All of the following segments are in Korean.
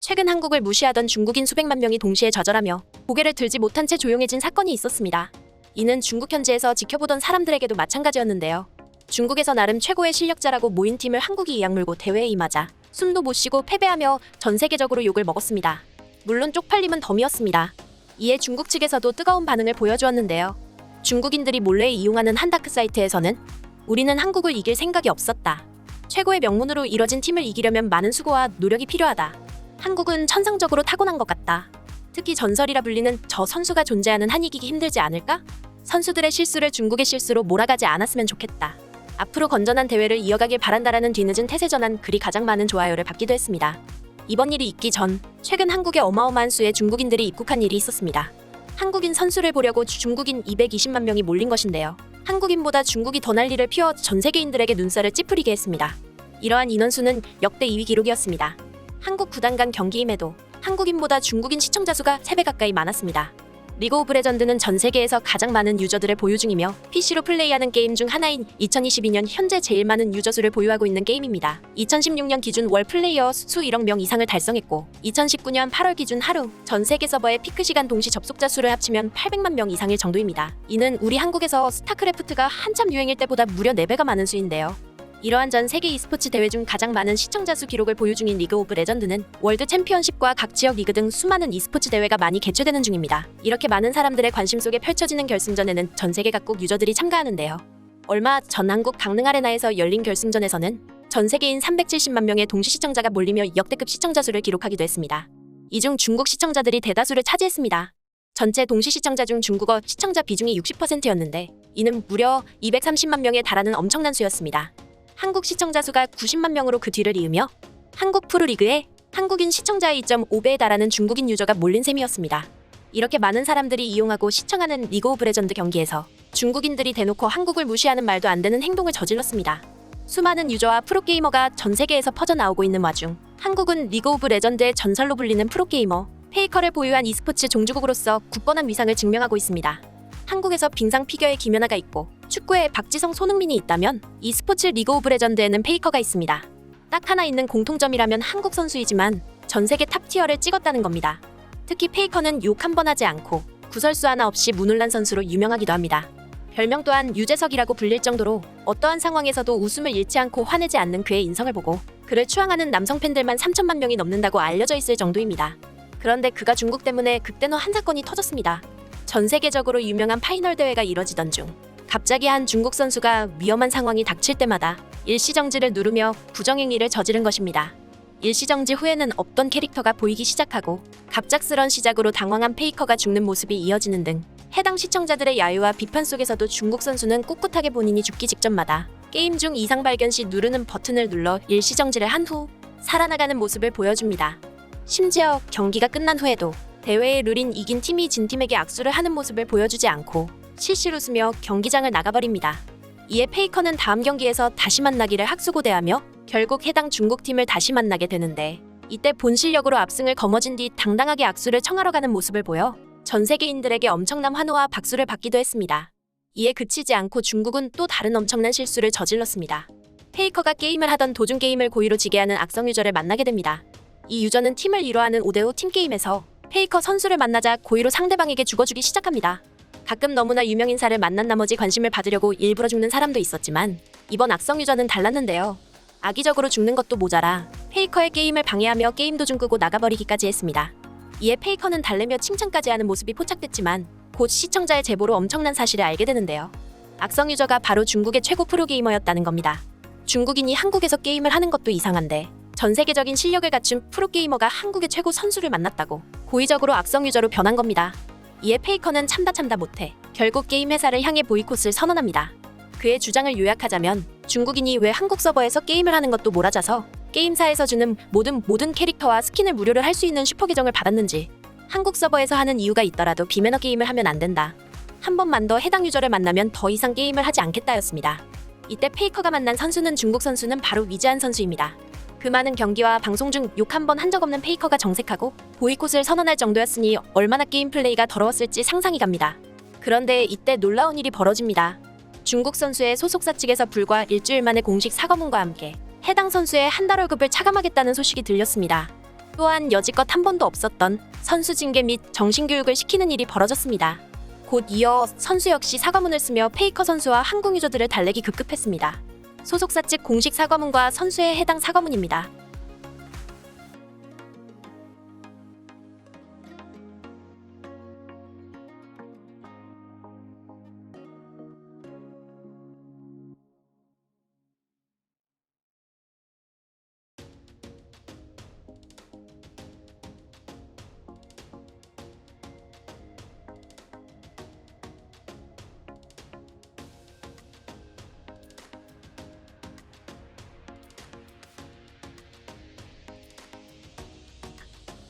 최근 한국을 무시하던 중국인 수백만 명이 동시에 좌절하며 고개를 들지 못한 채 조용해진 사건이 있었습니다. 이는 중국 현지에서 지켜보던 사람들에게도 마찬가지였는데요. 중국에서 나름 최고의 실력자라고 모인 팀을 한국이 이악물고 대회에 임하자 숨도 못 쉬고 패배하며 전 세계적으로 욕을 먹었습니다. 물론 쪽팔림은 덤이었습니다. 이에 중국 측에서도 뜨거운 반응을 보여주었는데요. 중국인들이 몰래 이용하는 한 다크 사이트에서는 우리는 한국을 이길 생각이 없었다. 최고의 명문으로 이뤄진 팀을 이기려면 많은 수고와 노력이 필요하다. 한국은 천상적으로 타고난 것 같다. 특히 전설이라 불리는 저 선수가 존재하는 한 이기기 힘들지 않을까? 선수들의 실수를 중국의 실수로 몰아가지 않았으면 좋겠다. 앞으로 건전한 대회를 이어가길 바란다라는 뒤늦은 태세 전환 글이 가장 많은 좋아요를 받기도 했습니다. 이번 일이 있기 전 최근 한국에 어마어마한 수의 중국인들이 입국한 일이 있었습니다. 한국인 선수를 보려고 중국인 220만 명이 몰린 것인데요. 한국인보다 중국이 더 난리를 피워 전 세계인들에게 눈살을 찌푸리게 했습니다. 이러한 인원수는 역대 2위 기록이었습니다. 한국 구단 간 경기임에도 한국인보다 중국인 시청자 수가 3배 가까이 많았습니다. 리그 오브 레전드는 전 세계에서 가장 많은 유저들을 보유 중이며 PC로 플레이하는 게임 중 하나인 2022년 현재 제일 많은 유저 수를 보유하고 있는 게임입니다. 2016년 기준 월 플레이어 수 1억 명 이상을 달성했고 2019년 8월 기준 하루 전 세계 서버의 피크 시간 동시 접속자 수를 합치면 800만 명 이상일 정도입니다. 이는 우리 한국에서 스타크래프트가 한참 유행일 때보다 무려 4배가 많은 수인데요. 이러한 전 세계 e스포츠 대회 중 가장 많은 시청자 수 기록을 보유 중인 리그 오브 레전드는 월드 챔피언십과 각 지역 리그 등 수많은 e스포츠 대회가 많이 개최되는 중입니다. 이렇게 많은 사람들의 관심 속에 펼쳐지는 결승전에는 전 세계 각국 유저들이 참가하는데요. 얼마 전 한국 강릉 아레나에서 열린 결승전에서는 전 세계인 370만 명의 동시 시청자가 몰리며 역대급 시청자 수를 기록하기도 했습니다. 이 중 중국 시청자들이 대다수를 차지했습니다. 전체 동시 시청자 중 중국어 시청자 비중이 60%였는데 이는 무려 230만 명에 달하는 엄청난 수였습니다. 한국 시청자 수가 90만 명으로 그 뒤를 이으며 한국 프로리그에 한국인 시청자의 2.5배에 달하는 중국인 유저가 몰린 셈이었습니다. 이렇게 많은 사람들이 이용하고 시청하는 리그 오브 레전드 경기에서 중국인들이 대놓고 한국을 무시하는 말도 안 되는 행동을 저질렀습니다. 수많은 유저와 프로게이머가 전 세계에서 퍼져나오고 있는 와중 한국은 리그 오브 레전드의 전설로 불리는 프로게이머 페이커를 보유한 e스포츠 종주국으로서 굳건한 위상을 증명하고 있습니다. 한국에서 빙상 피겨의 김연아가 있고 축구에 박지성, 손흥민이 있다면 e스포츠 리그 오브 레전드에는 페이커가 있습니다. 딱 하나 있는 공통점이라면 한국 선수이지만 전 세계 탑티어를 찍었다는 겁니다. 특히 페이커는 욕 한 번 하지 않고 구설수 하나 없이 무눌란 선수로 유명하기도 합니다. 별명 또한 유재석이라고 불릴 정도로 어떠한 상황에서도 웃음을 잃지 않고 화내지 않는 그의 인성을 보고 그를 추앙하는 남성 팬들만 3천만 명이 넘는다고 알려져 있을 정도입니다. 그런데 그가 중국 때문에 극대노 한 사건이 터졌습니다. 전 세계적으로 유명한 파이널 대회가 이뤄지던 중 갑자기 한 중국 선수가 위험한 상황이 닥칠 때마다 일시정지를 누르며 부정행위를 저지른 것입니다. 일시정지 후에는 없던 캐릭터가 보이기 시작하고 갑작스런 시작으로 당황한 페이커가 죽는 모습이 이어지는 등 해당 시청자들의 야유와 비판 속에서도 중국 선수는 꿋꿋하게 본인이 죽기 직전마다 게임 중 이상 발견 시 누르는 버튼을 눌러 일시정지를 한 후 살아나가는 모습을 보여줍니다. 심지어 경기가 끝난 후에도 대회의 룰인 이긴 팀이 진 팀에게 악수를 하는 모습을 보여주지 않고 실실 웃으며 경기장을 나가버립니다. 이에 페이커는 다음 경기에서 다시 만나기를 학수고대하며 결국 해당 중국팀을 다시 만나게 되는데 이때 본 실력으로 압승을 거머쥔 뒤 당당하게 악수를 청하러 가는 모습을 보여 전 세계인들에게 엄청난 환호와 박수를 받기도 했습니다. 이에 그치지 않고 중국은 또 다른 엄청난 실수를 저질렀습니다. 페이커가 게임을 하던 도중 게임을 고의로 지게 하는 악성 유저를 만나게 됩니다. 이 유저는 팀을 이뤄하는 5대5 팀게임에서 페이커 선수를 만나자 고의로 상대방에게 죽어주기 시작합니다. 가끔 너무나 유명 인사를 만난 나머지 관심을 받으려고 일부러 죽는 사람도 있었지만 이번 악성 유저는 달랐는데요. 악의적으로 죽는 것도 모자라 페이커의 게임을 방해하며 게임 도중 끄고 나가버리기까지 했습니다. 이에 페이커는 달래며 칭찬까지 하는 모습이 포착됐지만 곧 시청자의 제보로 엄청난 사실을 알게 되는데요. 악성 유저가 바로 중국의 최고 프로게이머였다는 겁니다. 중국인이 한국에서 게임을 하는 것도 이상한데 전 세계적인 실력을 갖춘 프로게이머가 한국의 최고 선수를 만났다고 고의적으로 악성 유저로 변한 겁니다. 이에 페이커는 참다 못해 결국 게임 회사를 향해 보이콧을 선언합니다. 그의 주장을 요약하자면 중국인이 왜 한국 서버에서 게임을 하는 것도 몰아자서 게임사에서 주는 모든 캐릭터와 스킨을 무료로 할 수 있는 슈퍼 계정을 받았는지 한국 서버에서 하는 이유가 있더라도 비매너 게임을 하면 안 된다. 한 번만 더 해당 유저를 만나면 더 이상 게임을 하지 않겠다였습니다. 이때 페이커가 만난 선수는 중국 선수는 바로 위즈한 선수입니다. 그 많은 경기와 방송 중 욕 한 번 한 적 없는 페이커가 정색하고 보이콧을 선언할 정도였으니 얼마나 게임 플레이가 더러웠을지 상상이 갑니다. 그런데 이때 놀라운 일이 벌어집니다. 중국 선수의 소속사 측에서 불과 일주일 만에 공식 사과문과 함께 해당 선수의 한 달 월급을 차감하겠다는 소식이 들렸습니다. 또한 여지껏 한 번도 없었던 선수 징계 및 정신교육을 시키는 일이 벌어졌습니다. 곧 이어 선수 역시 사과문을 쓰며 페이커 선수와 한국 유저들을 달래기 급급했습니다. 소속사 측 공식 사과문과 선수의 해당 사과문입니다.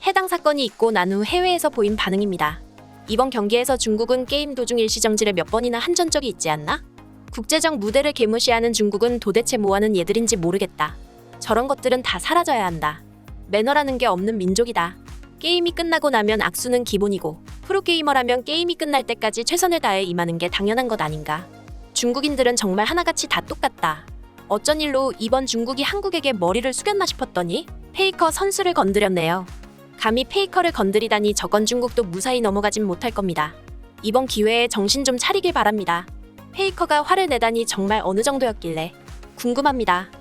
해당 사건이 있고 난 후 해외에서 보인 반응입니다. 이번 경기에서 중국은 게임 도중 일시정지를 몇 번이나 한 전적이 있지 않나? 국제적 무대를 개무시하는 중국은 도대체 뭐하는 얘들인지 모르겠다. 저런 것들은 다 사라져야 한다. 매너라는 게 없는 민족이다. 게임이 끝나고 나면 악수는 기본이고 프로게이머라면 게임이 끝날 때까지 최선을 다해 임하는 게 당연한 것 아닌가. 중국인들은 정말 하나같이 다 똑같다. 어쩐 일로 이번 중국이 한국에게 머리를 숙였나 싶었더니 페이커 선수를 건드렸네요. 감히 페이커를 건드리다니 저건 중국도 무사히 넘어가진 못할 겁니다. 이번 기회에 정신 좀 차리길 바랍니다. 페이커가 화를 내다니 정말 어느 정도였길래 궁금합니다.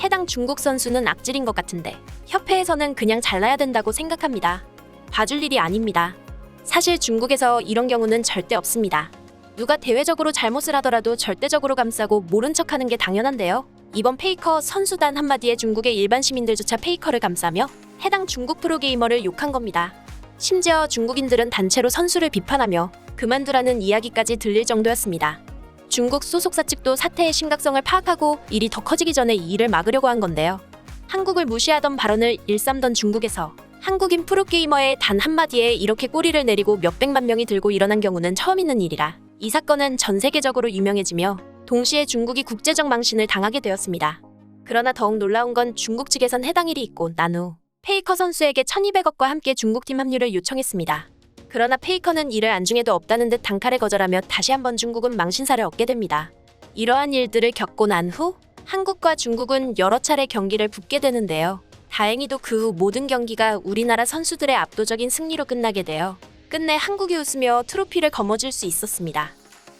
해당 중국 선수는 악질인 것 같은데 협회에서는 그냥 잘라야 된다고 생각합니다. 봐줄 일이 아닙니다. 사실 중국에서 이런 경우는 절대 없습니다. 누가 대외적으로 잘못을 하더라도 절대적으로 감싸고 모른 척하는 게 당연한데요. 이번 페이커 선수단 한마디에 중국의 일반 시민들조차 페이커를 감싸며 해당 중국 프로게이머를 욕한 겁니다. 심지어 중국인들은 단체로 선수를 비판하며 그만두라는 이야기까지 들릴 정도였습니다. 중국 소속사 측도 사태의 심각성을 파악하고 일이 더 커지기 전에 이 일을 막으려고 한 건데요. 한국을 무시하던 발언을 일삼던 중국에서 한국인 프로게이머의 단 한마디에 이렇게 꼬리를 내리고 몇백만 명이 들고 일어난 경우는 처음 있는 일이라 이 사건은 전 세계적으로 유명해지며 동시에 중국이 국제적 망신을 당하게 되었습니다. 그러나 더욱 놀라운 건 중국 측에선 해당 일이 있고 난 후 페이커 선수에게 1200억과 함께 중국팀 합류를 요청했습니다. 그러나 페이커는 이를 안중에도 없다는 듯 단칼에 거절하며 다시 한번 중국은 망신사를 얻게 됩니다. 이러한 일들을 겪고 난 후 한국과 중국은 여러 차례 경기를 붙게 되는데요. 다행히도 그 후 모든 경기가 우리나라 선수들의 압도적인 승리로 끝나게 되어 끝내 한국이 웃으며 트로피를 거머쥘 수 있었습니다.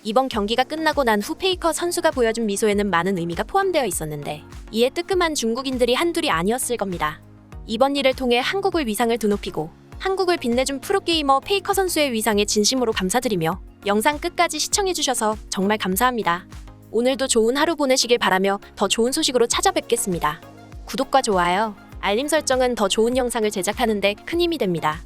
이번 경기가 끝나고 난 후 페이커 선수가 보여준 미소에는 많은 의미가 포함되어 있었는데 이에 뜨끔한 중국인들이 한둘이 아니었을 겁니다. 이번 일을 통해 한국의 위상을 드높이고 한국을 빛내준 프로게이머 페이커 선수의 위상에 진심으로 감사드리며 영상 끝까지 시청해주셔서 정말 감사합니다. 오늘도 좋은 하루 보내시길 바라며 더 좋은 소식으로 찾아뵙겠습니다. 구독과 좋아요, 알림 설정은 더 좋은 영상을 제작하는 데 큰 힘이 됩니다.